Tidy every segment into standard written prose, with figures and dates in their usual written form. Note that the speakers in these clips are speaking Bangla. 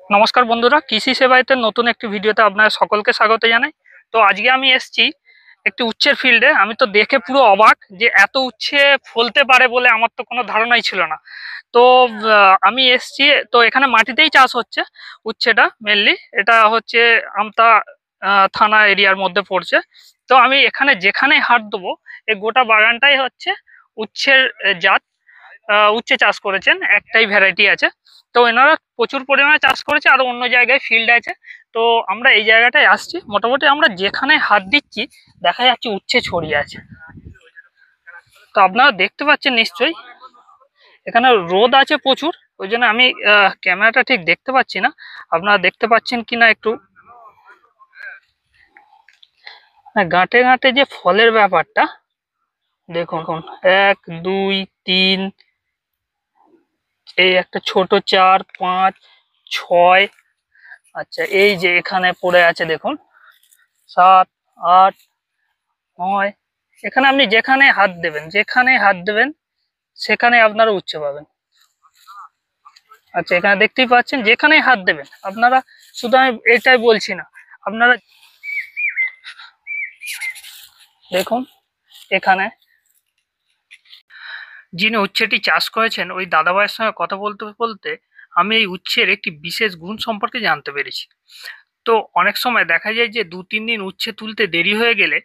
নমস্কার বন্ধুরা, কৃষি সেবায়তের নতুন একটি ভিডিওতে আপনাদের সকলকে স্বাগত জানাই। তো আজকে আমি এসেছি একটি উচ্ছের ফিল্ডে। আমি তো দেখে পুরো অবাক যে এত উচ্ছে ফলতে পারে বলে আমার তো কোনো ধারণাই ছিল না। তো আমি এসেছি, তো এখানে মাটিতেই চাষ হচ্ছে উচ্ছেটা মেনলি। এটা হচ্ছে আমতা থানা এরিয়ার মধ্যে পড়ছে। তো আমি এখানে যেখানে হাত দেবো এই গোটা বাগানটাই হচ্ছে উচ্ছের জাত। উচ্ছে চাষ করেছেন, একটাই ভ্যারাইটি আছে। তো এনারা প্রচুর পরিমাণে চাষ করেছে, আর অন্য জায়গায় ফিল্ড আছে। তো আমরা এই জায়গাটায় আসছি, মোটামুটি আমরা যেখানে হাত দিচ্ছি দেখা যাচ্ছে উচ্ছে ছড়িয়ে আছে। তো আপনারা দেখতে পাচ্ছেন নিশ্চয়ই, এখানে রোদ আছে প্রচুর, ওই জন্য আমি ক্যামেরাটা ঠিক দেখতে পাচ্ছি না। আপনারা দেখতে পাচ্ছেন কিনা একটু, গাঁটে গাঁটে যে ফলের ব্যাপারটা দেখুন। 1 2 3, এই একটা ছোট 4 5 6, আচ্ছা এই যে এখানে পড়ে আছে দেখুন 7 8 9। এখানে আপনি যেখানে হাত দেবেন সেখানে আপনারা উচ্ছে পাবেন। আচ্ছা এখানে দেখতেই পাচ্ছেন, যেখানে হাত দেবেন আপনারা, শুধু আমি এটাই বলছি না, আপনারা দেখুন এখানে যিনি উচ্ছেটি চাষ করেছেন ওই দাদাভাইয়ের সঙ্গে কথা বলতে বলতে আমি এই উচ্ছের একটি বিশেষ গুণ সম্পর্কে জানতে পেরেছি। তো অনেক সময় দেখা যায় যে 2-3 দিন উচ্ছে তুলতে দেরি হয়ে গেলে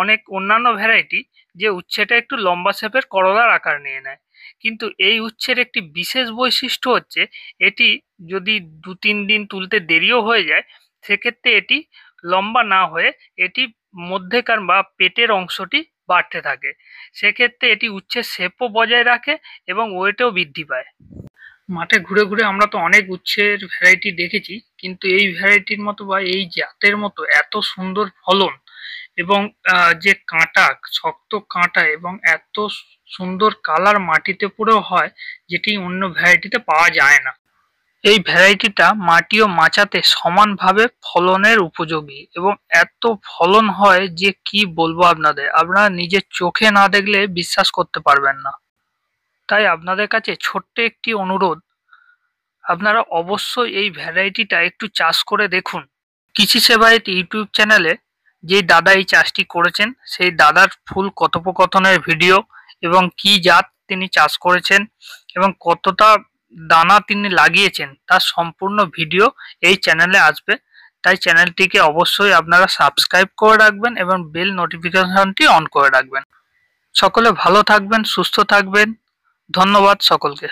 অনেক অন্যান্য ভ্যারাইটি যে উচ্ছেটা একটু লম্বা শেপের করলার আকার নিয়ে নেয়, কিন্তু এই উচ্ছের একটি বিশেষ বৈশিষ্ট্য হচ্ছে এটি যদি 2-3 দিন তুলতে দেরিও হয়ে যায় সেক্ষেত্রে এটি লম্বা না হয়ে এটি মধ্যেকার বা পেটের অংশটি বাড়তে থাকে। সেক্ষেত্রে এটি উচ্ছের শেপও বজায় রাখে এবং ওয়েটও বৃদ্ধি পায়। মাঠে ঘুরে ঘুরে আমরা তো অনেক উচ্ছের ভ্যারাইটি দেখেছি, কিন্তু এই ভ্যারাইটির মতো বা এই জাতের মতো এত সুন্দর ফলন এবং যে কাঁটা, শক্ত কাঁটা এবং এত সুন্দর কালার মাটিতে পুরো হয়, যেটি অন্য ভ্যারাইটিতে পাওয়া যায় না। এই ভ্যারাইটিটা মাটি ও মাচাতে সমানভাবে ফলনের উপযোগী এবং এত ফলন হয় যে কি বলবো আপনাদের, আপনারা নিজের চোখে না দেখলে বিশ্বাস করতে পারবেন না। তাই আপনাদের কাছে ছোট্ট একটি অনুরোধ, আপনারা অবশ্যই এই ভ্যারাইটিটা একটু চাষ করে দেখুন। কৃষি সেবায়ত ইউটিউব চ্যানেলে যে দাদা এই চাষটি করেছেন সেই দাদার ফুল কথোপকথনের ভিডিও এবং কি জাত তিনি চাষ করেছেন এবং কতটা দানা তিনি লাগিয়েছেন তার সম্পূর্ণ ভিডিও এই চ্যানেলে আসবে। তাই চ্যানেলটিকে অবশ্যই আপনারা সাবস্ক্রাইব করে রাখবেন এবং বেল নোটিফিকেশনটি অন করে রাখবেন। সকলে ভালো থাকবেন, সুস্থ থাকবেন। ধন্যবাদ সকলকে।